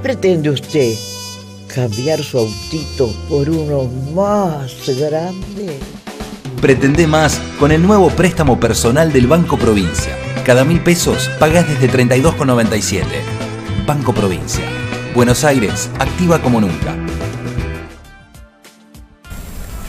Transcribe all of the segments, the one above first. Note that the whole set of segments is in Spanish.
pretende usted? ¿Cambiar su autito por uno más grande? Pretende más con el nuevo préstamo personal del Banco Provincia. Cada 1.000 pesos pagás desde 32,97. Banco Provincia. Buenos Aires, activa como nunca.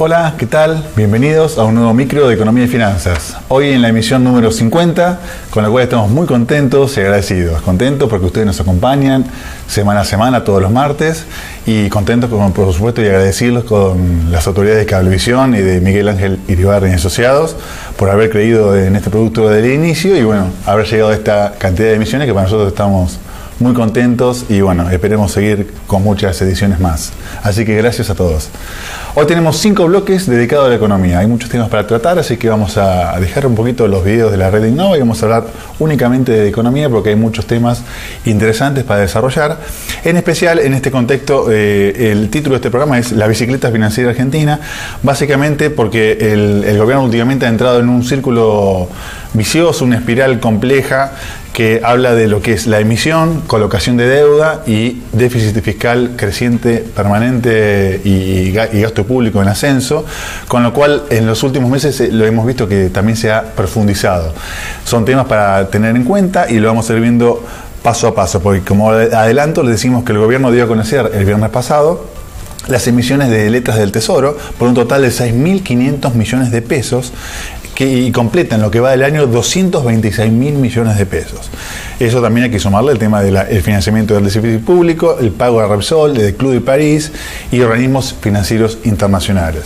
Hola, ¿qué tal? Bienvenidos a un nuevo micro de Economía y Finanzas. Hoy en la emisión número 50, con la cual estamos muy contentos y agradecidos. Contentos porque ustedes nos acompañan semana a semana, todos los martes, y contentos, por supuesto, y agradecidos con las autoridades de Cablevisión y de Miguel Ángel Iribarren y Asociados por haber creído en este producto desde el inicio y, bueno, haber llegado a esta cantidad de emisiones que para nosotros estamos muy contentos y, bueno, esperemos seguir con muchas ediciones más. Así que gracias a todos. Hoy tenemos 5 bloques dedicados a la economía. Hay muchos temas para tratar, así que vamos a dejar un poquito los videos de la red Innova y vamos a hablar únicamente de economía porque hay muchos temas interesantes para desarrollar. En especial, en este contexto, el título de este programa es La bicicleta financiera argentina, básicamente porque el gobierno últimamente ha entrado en un círculo vicioso, una espiral compleja que habla de lo que es la emisión, colocación de deuda y déficit fiscal creciente, permanente y gasto público en ascenso, con lo cual en los últimos meses lo hemos visto que también se ha profundizado. Son temas para tener en cuenta y lo vamos a ir viendo paso a paso, porque como adelanto les decimos que el gobierno dio a conocer el viernes pasado las emisiones de letras del Tesoro por un total de 6.500 millones de pesos y completan lo que va del año 226.000 millones de pesos. Eso también hay que sumarle el tema del financiamiento del déficit público, el pago de Repsol, del Club de París y organismos financieros internacionales.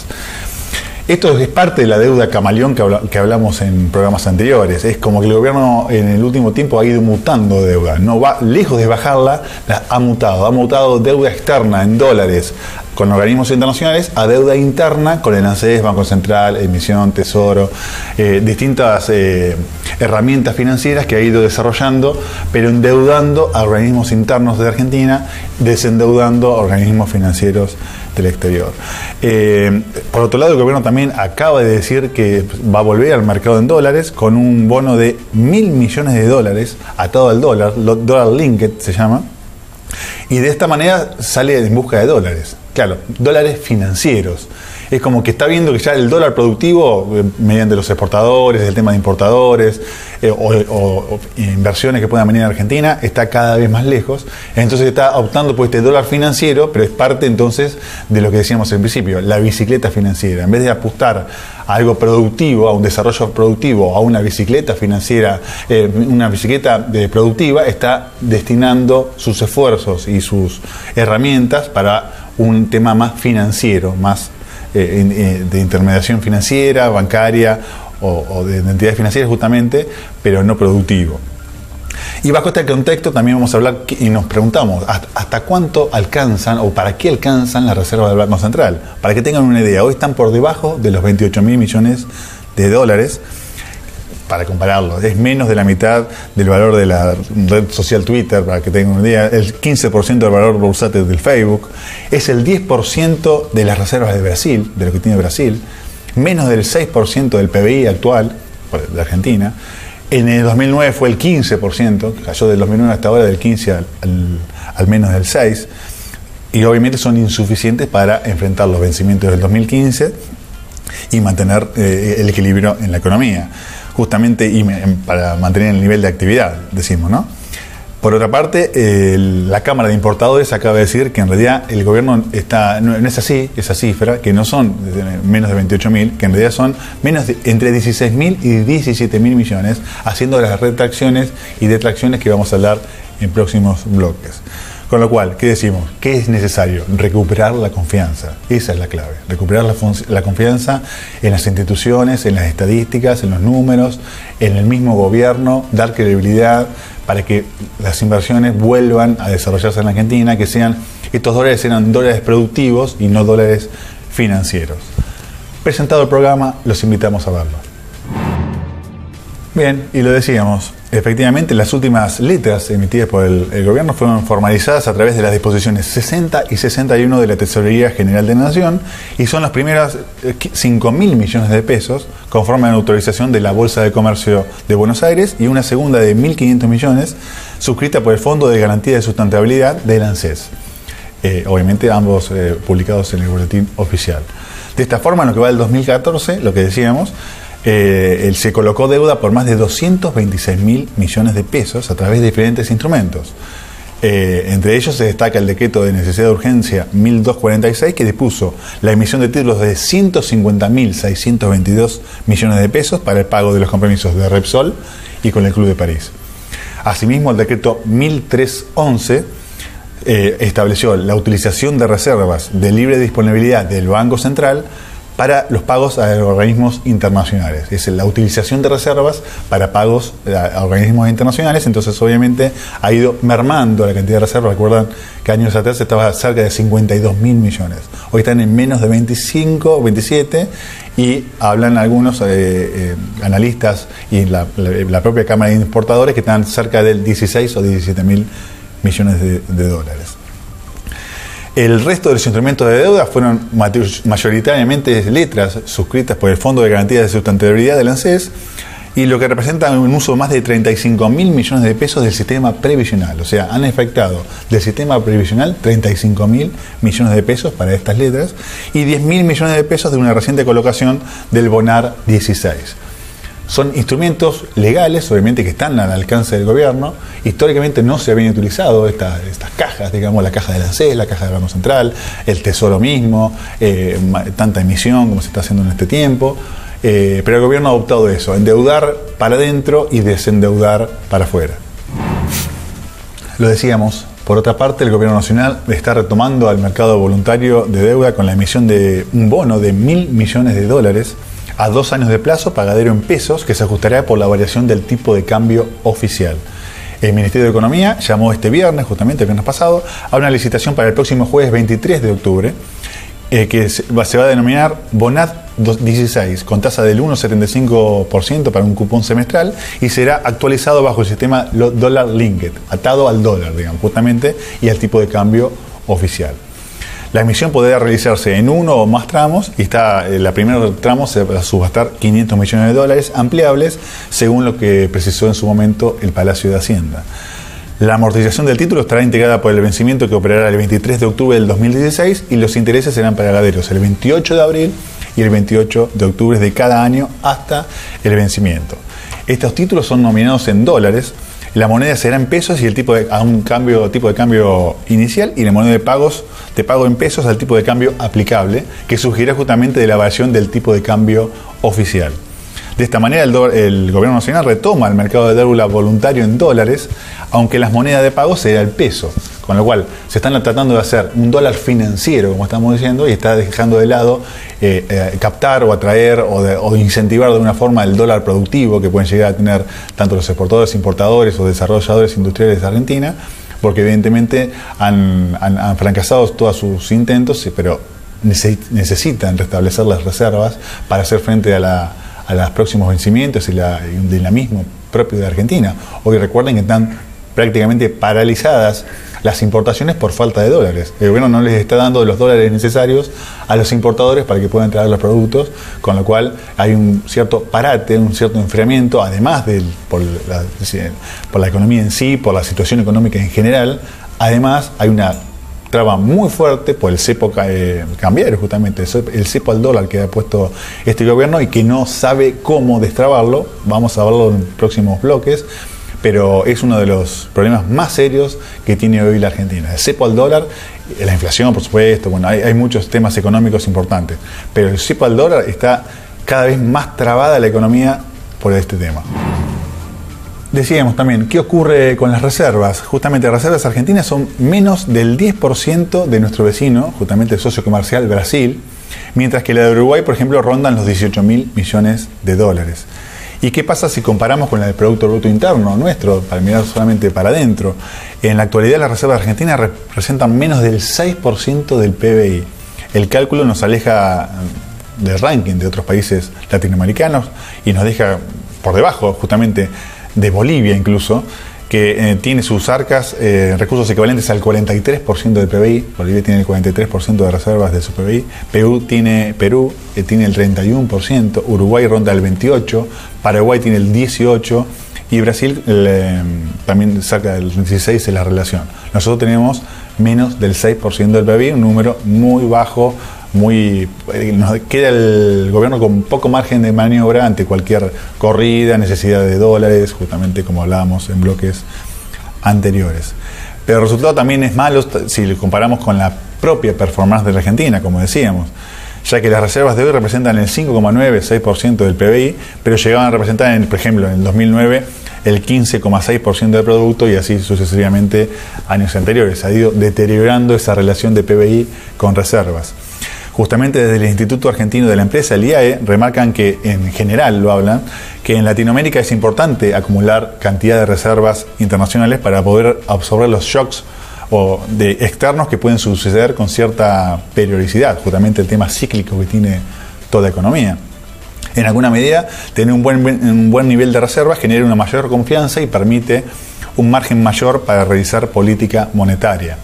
Esto es parte de la deuda camaleón que hablamos en programas anteriores. Es como que el gobierno en el último tiempo ha ido mutando deuda. No va lejos de bajarla, la ha mutado. Ha mutado deuda externa en dólares con organismos internacionales a deuda interna con el ANSES, Banco Central, emisión, Tesoro, distintas herramientas financieras que ha ido desarrollando, pero endeudando a organismos internos de Argentina, desendeudando a organismos financieros del exterior. Por otro lado, el gobierno también acaba de decir que va a volver al mercado en dólares con un bono de 1.000 millones de dólares atado al dólar, dólar linked se llama, y de esta manera sale en busca de dólares. Claro, dólares financieros. Es como que está viendo que ya el dólar productivo, mediante los exportadores, el tema de importadores o inversiones que puedan venir a Argentina, está cada vez más lejos. Entonces está optando por este dólar financiero, pero es parte entonces de lo que decíamos al principio, la bicicleta financiera. En vez de apostar a algo productivo, a un desarrollo productivo, a una bicicleta financiera, una bicicleta productiva, está destinando sus esfuerzos y sus herramientas para un tema más financiero, más de intermediación financiera, bancaria o de entidades financieras justamente, pero no productivo. Y bajo este contexto también vamos a hablar y nos preguntamos hasta cuánto alcanzan o para qué alcanzan las reservas del Banco Central. Para que tengan una idea, hoy están por debajo de los 28.000 millones de dólares. Para compararlo, es menos de la mitad del valor de la red social Twitter, para que tengan una idea, el 15% del valor bursátil del Facebook, es el 10% de las reservas de Brasil, de lo que tiene Brasil, menos del 6% del PBI actual de Argentina. En el 2009 fue el 15%, cayó del 2009 hasta ahora del 15 al menos del 6%, y obviamente son insuficientes para enfrentar los vencimientos del 2015 y mantener el equilibrio en la economía. Justamente para mantener el nivel de actividad, decimos, ¿no? Por otra parte, la Cámara de Importadores acaba de decir que en realidad el gobierno no es así, esa cifra, que no son menos de 28.000, que en realidad son entre 16.000 y 17.000 millones, haciendo las retracciones y detracciones que vamos a hablar en próximos bloques. Con lo cual, ¿qué decimos? ¿Qué es necesario? Recuperar la confianza. Esa es la clave. Recuperar la confianza en las instituciones, en las estadísticas, en los números, en el mismo gobierno, dar credibilidad para que las inversiones vuelvan a desarrollarse en la Argentina, que estos dólares sean dólares productivos y no dólares financieros. Presentado el programa, los invitamos a verlo. Bien, y lo decíamos, Efectivamente, las últimas letras emitidas por el gobierno fueron formalizadas a través de las disposiciones 60 y 61 de la Tesorería General de la Nación y son las primeras 5.000 millones de pesos conforme a la autorización de la Bolsa de Comercio de Buenos Aires y una segunda de 1.500 millones suscrita por el Fondo de Garantía de Sustentabilidad del ANSES. Obviamente ambos publicados en el boletín oficial. De esta forma, en lo que va del 2014, lo que decíamos, se colocó deuda por más de 226.000 millones de pesos a través de diferentes instrumentos. Entre ellos se destaca el decreto de necesidad de urgencia 1246 que dispuso la emisión de títulos de 150.622 millones de pesos para el pago de los compromisos de Repsol y con el Club de París. Asimismo, el decreto 1311 estableció la utilización de reservas de libre disponibilidad del Banco Central para los pagos a organismos internacionales. Es la utilización de reservas para pagos a organismos internacionales. Entonces, obviamente, ha ido mermando la cantidad de reservas. Recuerdan que años atrás estaba cerca de 52.000 millones. Hoy están en menos de 25, 27 y hablan algunos analistas y la propia Cámara de Importadores que están cerca del 16 o 17.000 millones de dólares. El resto de los instrumentos de deuda fueron mayoritariamente letras suscritas por el Fondo de Garantía de Sustentabilidad del ANSES y lo que representa un uso de más de 35.000 millones de pesos del sistema previsional. O sea, han efectuado del sistema previsional 35.000 millones de pesos para estas letras y 10.000 millones de pesos de una reciente colocación del Bonar 16. Son instrumentos legales, obviamente, que están al alcance del gobierno. Históricamente no se habían utilizado estas cajas, digamos, la caja del ANSES, la caja del Banco Central, el Tesoro mismo, tanta emisión como se está haciendo en este tiempo. Pero el gobierno ha adoptado eso, endeudar para adentro y desendeudar para afuera. Lo decíamos, por otra parte, el gobierno nacional está retomando al mercado voluntario de deuda con la emisión de un bono de 1.000 millones de dólares a 2 años de plazo, pagadero en pesos, que se ajustará por la variación del tipo de cambio oficial. El Ministerio de Economía llamó este viernes, justamente el viernes pasado, a una licitación para el próximo jueves 23 de octubre, que se va a denominar Bonat 16, con tasa del 1,75% para un cupón semestral y será actualizado bajo el sistema Dollar Linked, atado al dólar, digamos, justamente, y al tipo de cambio oficial. La emisión podrá realizarse en uno o más tramos y la primera tramo se va a subastar 500 millones de dólares ampliables según lo que precisó en su momento el Palacio de Hacienda. La amortización del título estará integrada por el vencimiento que operará el 23 de octubre del 2016 y los intereses serán pagaderos el 28 de abril y el 28 de octubre de cada año hasta el vencimiento. Estos títulos son nominados en dólares. La moneda será en pesos y tipo de cambio inicial y la moneda de pago en pesos al tipo de cambio aplicable, que surgirá justamente de la variación del tipo de cambio oficial. De esta manera, el Gobierno Nacional retoma el mercado de deuda voluntario en dólares, aunque las monedas de pago será el peso, con lo cual se están tratando de hacer un dólar financiero, como estamos diciendo, y está dejando de lado captar o atraer o incentivar de una forma el dólar productivo que pueden llegar a tener tanto los exportadores, importadores o desarrolladores industriales de Argentina, porque evidentemente han fracasado todos sus intentos, pero necesitan restablecer las reservas para hacer frente a los próximos vencimientos y de la misma propio de Argentina. Hoy recuerden que están prácticamente paralizadas las importaciones por falta de dólares. El gobierno no les está dando los dólares necesarios a los importadores para que puedan traer los productos, con lo cual hay un cierto parate, un cierto enfriamiento, además por la economía en sí, por la situación económica en general. Además hay una traba muy fuerte por el cepo cambiario, justamente, el cepo al dólar que ha puesto este gobierno y que no sabe cómo destrabarlo. Vamos a verlo en próximos bloques, pero es uno de los problemas más serios que tiene hoy la Argentina. El cepo al dólar, la inflación, por supuesto, bueno, hay muchos temas económicos importantes, pero el cepo al dólar está cada vez más trabada la economía por este tema. Decíamos también, ¿qué ocurre con las reservas? Justamente las reservas argentinas son menos del 10% de nuestro vecino, justamente el socio comercial Brasil, mientras que la de Uruguay, por ejemplo, rondan los 18.000 millones de dólares. ¿Y qué pasa si comparamos con el Producto Bruto Interno nuestro, para mirar solamente para adentro? En la actualidad las reservas argentinas representan menos del 6% del PBI. El cálculo nos aleja del ranking de otros países latinoamericanos y nos deja por debajo justamente de Bolivia incluso, que tiene sus arcas, recursos equivalentes al 43% del PBI. Bolivia tiene el 43% de reservas de su PBI. Perú tiene el 31%, Uruguay ronda el 28%, Paraguay tiene el 18%, y Brasil también cerca del 16% es la relación. Nosotros tenemos menos del 6% del PBI, un número muy bajo, nos queda el gobierno con poco margen de maniobra ante cualquier corrida, necesidad de dólares, justamente como hablábamos en bloques anteriores. Pero el resultado también es malo si lo comparamos con la propia performance de la Argentina, como decíamos, ya que las reservas de hoy representan el 5,9-6% del PBI, pero llegaban a representar, por ejemplo, en el 2009 el 15,6% del producto, y así sucesivamente años anteriores. Ha ido deteriorando esa relación de PBI con reservas. Justamente desde el Instituto Argentino de la Empresa, el IAE, remarcan que, en general lo hablan, que en Latinoamérica es importante acumular cantidad de reservas internacionales para poder absorber los shocks externos que pueden suceder con cierta periodicidad, justamente el tema cíclico que tiene toda economía. En alguna medida, tener un buen nivel de reservas genera una mayor confianza y permite un margen mayor para realizar política monetaria.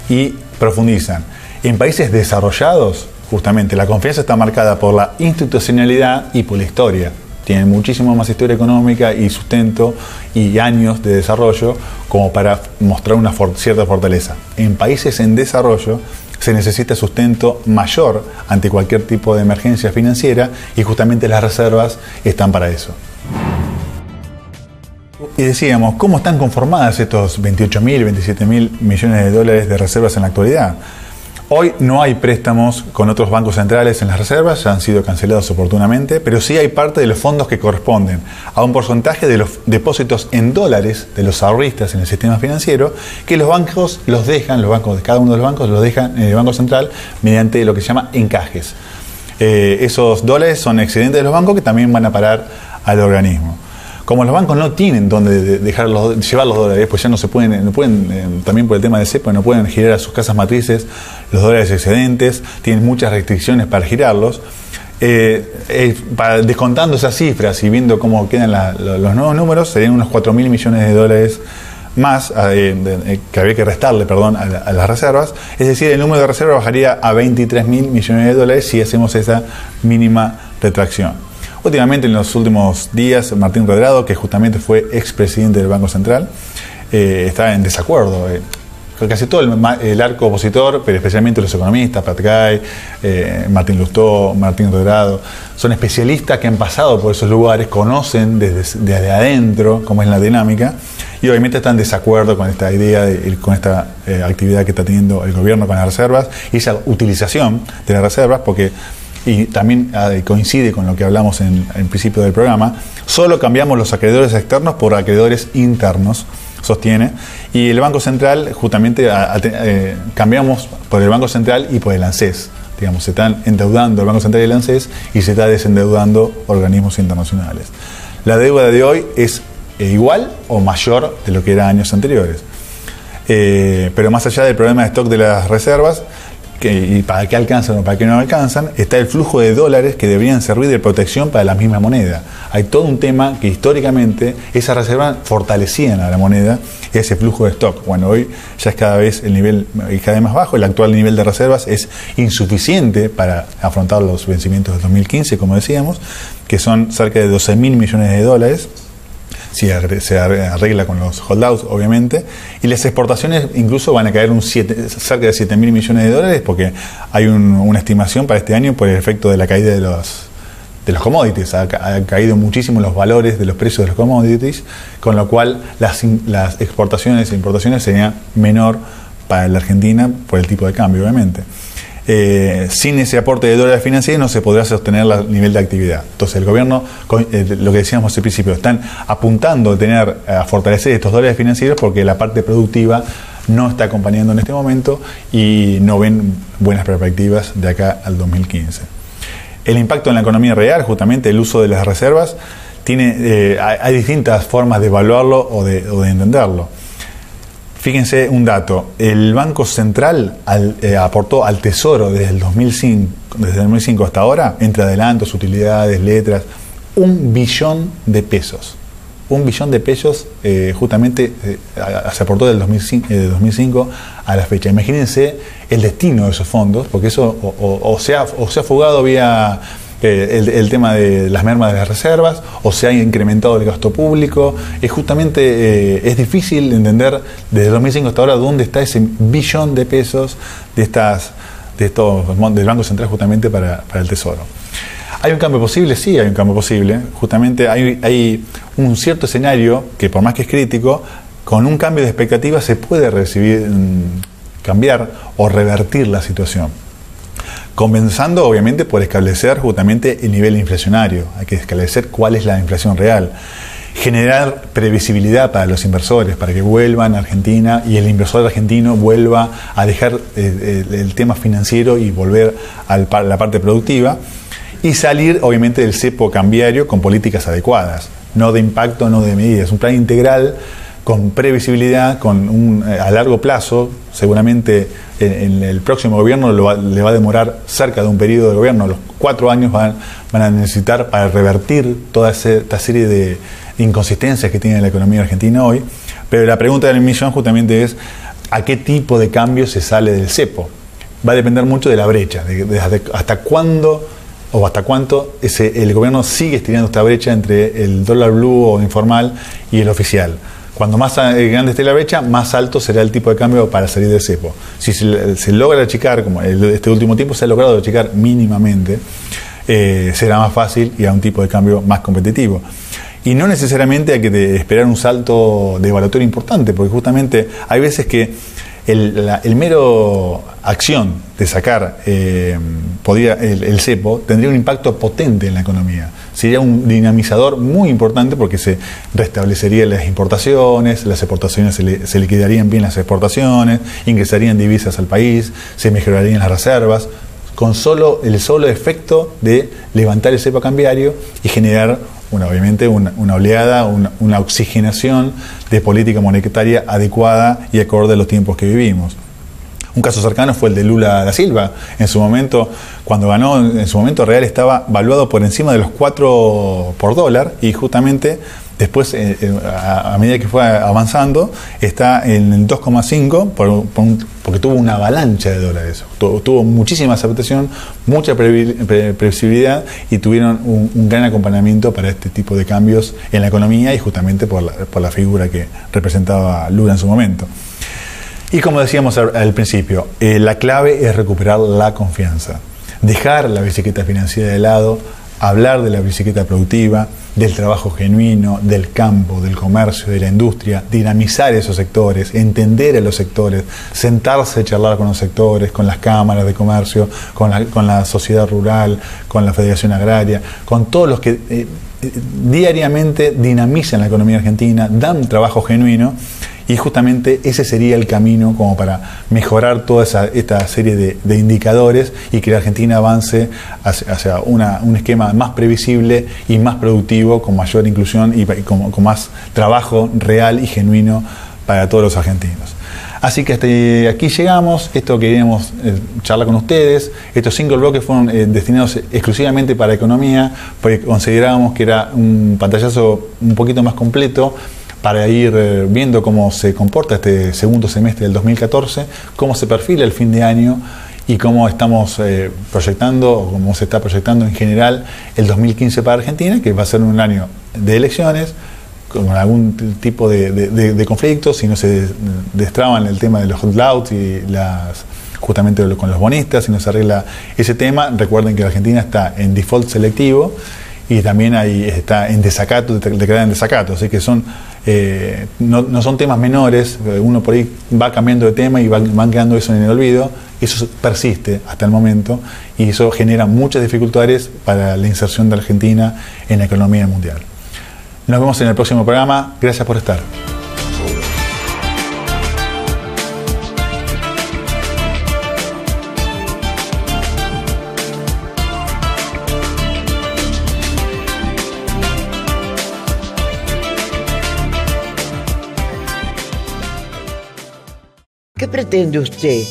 Y profundizan. En países desarrollados, justamente, la confianza está marcada por la institucionalidad y por la historia. Tienen muchísimo más historia económica y sustento y años de desarrollo como para mostrar una cierta fortaleza. En países en desarrollo se necesita sustento mayor ante cualquier tipo de emergencia financiera, y justamente las reservas están para eso. Y decíamos, ¿cómo están conformadas estos 28.000, 27.000 millones de dólares de reservas en la actualidad? Hoy no hay préstamos con otros bancos centrales en las reservas, ya han sido cancelados oportunamente, pero sí hay parte de los fondos que corresponden a un porcentaje de los depósitos en dólares de los ahorristas en el sistema financiero, que los bancos los dejan, cada uno de los bancos los dejan en el Banco Central mediante lo que se llama encajes. Esos dólares son excedentes de los bancos que también van a parar al organismo. Como los bancos no tienen dónde llevar los dólares, pues ya no pueden, también por el tema de cepa, no pueden girar a sus casas matrices los dólares excedentes, tienen muchas restricciones para girarlos. Descontando esas cifras y viendo cómo quedan los nuevos números, serían unos 4.000 millones de dólares más que habría que restarle, a las reservas. Es decir, el número de reservas bajaría a 23.000 millones de dólares si hacemos esa mínima retracción. Últimamente, en los últimos días, Martín Redrado, que justamente fue expresidente del Banco Central, está en desacuerdo. Casi todo el arco opositor, pero especialmente los economistas, Patgay, Martín Lustó, Martín Redrado, son especialistas que han pasado por esos lugares, conocen desde adentro cómo es la dinámica, y obviamente están en desacuerdo con esta idea, con esta actividad que está teniendo el gobierno con las reservas y esa utilización de las reservas, y también coincide con lo que hablamos en principio del programa, solo cambiamos los acreedores externos por acreedores internos, sostiene, y el Banco Central justamente cambiamos por el Banco Central y por el ANSES. Digamos, se están endeudando el Banco Central y el ANSES y se está desendeudando organismos internacionales. La deuda de hoy es igual o mayor de lo que era años anteriores. Pero más allá del problema de stock de las reservas, y para qué alcanzan o para qué no alcanzan, está el flujo de dólares que deberían servir de protección para la misma moneda. Hay todo un tema que históricamente esas reservas fortalecían a la moneda, ese flujo de stock. Bueno, hoy ya es cada vez el nivel cada vez más bajo, el actual nivel de reservas es insuficiente para afrontar los vencimientos del 2015, como decíamos, que son cerca de 12.000 millones de dólares. Si se arregla con los holdouts, obviamente, y las exportaciones incluso van a caer cerca de 7.000 millones de dólares, porque hay una estimación para este año por el efecto de la caída de los commodities. Ha caído muchísimo los valores de los precios de los commodities, con lo cual las exportaciones e importaciones serían menor para la Argentina por el tipo de cambio, obviamente. Sin ese aporte de dólares financieros no se podrá sostener el nivel de actividad. Entonces el gobierno, lo que decíamos al principio, están apuntando a fortalecer estos dólares financieros porque la parte productiva no está acompañando en este momento y no ven buenas perspectivas de acá al 2015. El impacto en la economía real, justamente el uso de las reservas, hay distintas formas de evaluarlo o de entenderlo. Fíjense un dato, el Banco Central aportó al Tesoro desde el 2005 hasta ahora, entre adelantos, utilidades, letras, 1 billón de pesos. 1 billón de pesos justamente se aportó del 2005 a la fecha. Imagínense el destino de esos fondos, porque eso o se ha fugado vía el tema de las mermas de las reservas, o se ha incrementado el gasto público. Es difícil entender desde 2005 hasta ahora dónde está ese billón de pesos del Banco Central justamente para el Tesoro. ¿Hay un cambio posible? Sí, hay un cambio posible. Justamente hay un cierto escenario que, por más que es crítico, con un cambio de expectativa se puede cambiar o revertir la situación. Comenzando, obviamente, por establecer justamente el nivel inflacionario. Hay que establecer cuál es la inflación real. Generar previsibilidad para los inversores, para que vuelvan a Argentina y el inversor argentino vuelva a dejar el tema financiero y volver a la parte productiva. Y salir, obviamente, del cepo cambiario con políticas adecuadas, no de impacto, no de medidas. Un plan integral con previsibilidad, a largo plazo. Seguramente en el próximo gobierno le va a demorar cerca de un periodo de gobierno. Los 4 años van a necesitar para revertir toda esta serie de inconsistencias que tiene la economía argentina hoy. Pero la pregunta del millón justamente es: ¿a qué tipo de cambio se sale del cepo? Va a depender mucho de la brecha, hasta cuándo o hasta cuánto el gobierno sigue estirando esta brecha entre el dólar blue o informal y el oficial. Cuando más grande esté la brecha, más alto será el tipo de cambio para salir del cepo. Si se logra achicar, como este último tiempo se ha logrado achicar mínimamente, será más fácil y a un tipo de cambio más competitivo. Y no necesariamente hay que esperar un salto devaluatorio importante, porque justamente hay veces que el mero acción de sacar el cepo tendría un impacto potente en la economía. Sería un dinamizador muy importante porque se restablecerían las importaciones, las exportaciones se liquidarían bien las exportaciones, ingresarían divisas al país, se mejorarían las reservas, con el solo efecto de levantar el cepo cambiario y generar obviamente una oleada, una oxigenación de política monetaria adecuada y acorde a los tiempos que vivimos. Un caso cercano fue el de Lula da Silva. En su momento, cuando ganó, en su momento real estaba valuado por encima de los 4 por dólar, y justamente después, a medida que fue avanzando, está en el 2,5 porque tuvo una avalancha de dólares. Tuvo muchísima aceptación, mucha previsibilidad, y tuvieron un gran acompañamiento para este tipo de cambios en la economía, y justamente por la figura que representaba Lula en su momento. Y como decíamos al principio, la clave es recuperar la confianza, dejar la bicicleta financiera de lado, hablar de la bicicleta productiva, del trabajo genuino, del campo, del comercio, de la industria, dinamizar esos sectores, entender a los sectores, sentarse a charlar con los sectores, con las cámaras de comercio, con la sociedad rural, con la Federación Agraria, con todos los que diariamente dinamizan la economía argentina, dan trabajo genuino. Y justamente ese sería el camino como para mejorar toda esta serie de indicadores y que la Argentina avance hacia un esquema más previsible y más productivo, con mayor inclusión y con más trabajo real y genuino para todos los argentinos. Así que hasta aquí llegamos. Esto queríamos charlar con ustedes. Estos 5 bloques fueron destinados exclusivamente para economía, porque considerábamos que era un pantallazo un poquito más completo para ir viendo cómo se comporta este segundo semestre del 2014, cómo se perfila el fin de año y cómo estamos proyectando, o cómo se está proyectando en general el 2015 para Argentina, que va a ser un año de elecciones, con algún tipo de conflictos, si no se destraban el tema de los holdouts y justamente con los bonistas, si no se arregla ese tema. Recuerden que la Argentina está en default selectivo y también está en desacato, declarada en desacato, así que no son temas menores. Uno por ahí va cambiando de tema y van quedando eso en el olvido. Eso persiste hasta el momento y eso genera muchas dificultades para la inserción de Argentina en la economía mundial. Nos vemos en el próximo programa. Gracias por estar. ¿Qué pretende usted?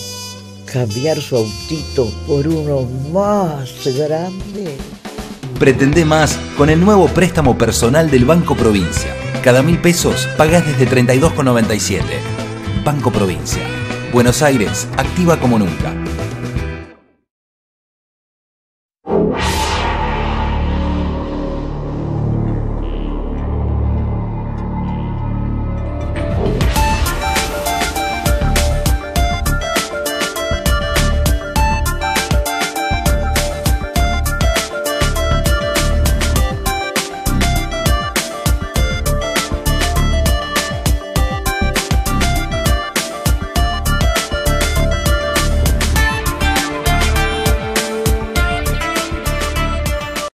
¿Cambiar su autito por uno más grande? Pretende más con el nuevo préstamo personal del Banco Provincia. Cada 1.000 pesos pagás desde 32,97. Banco Provincia. Buenos Aires, activa como nunca.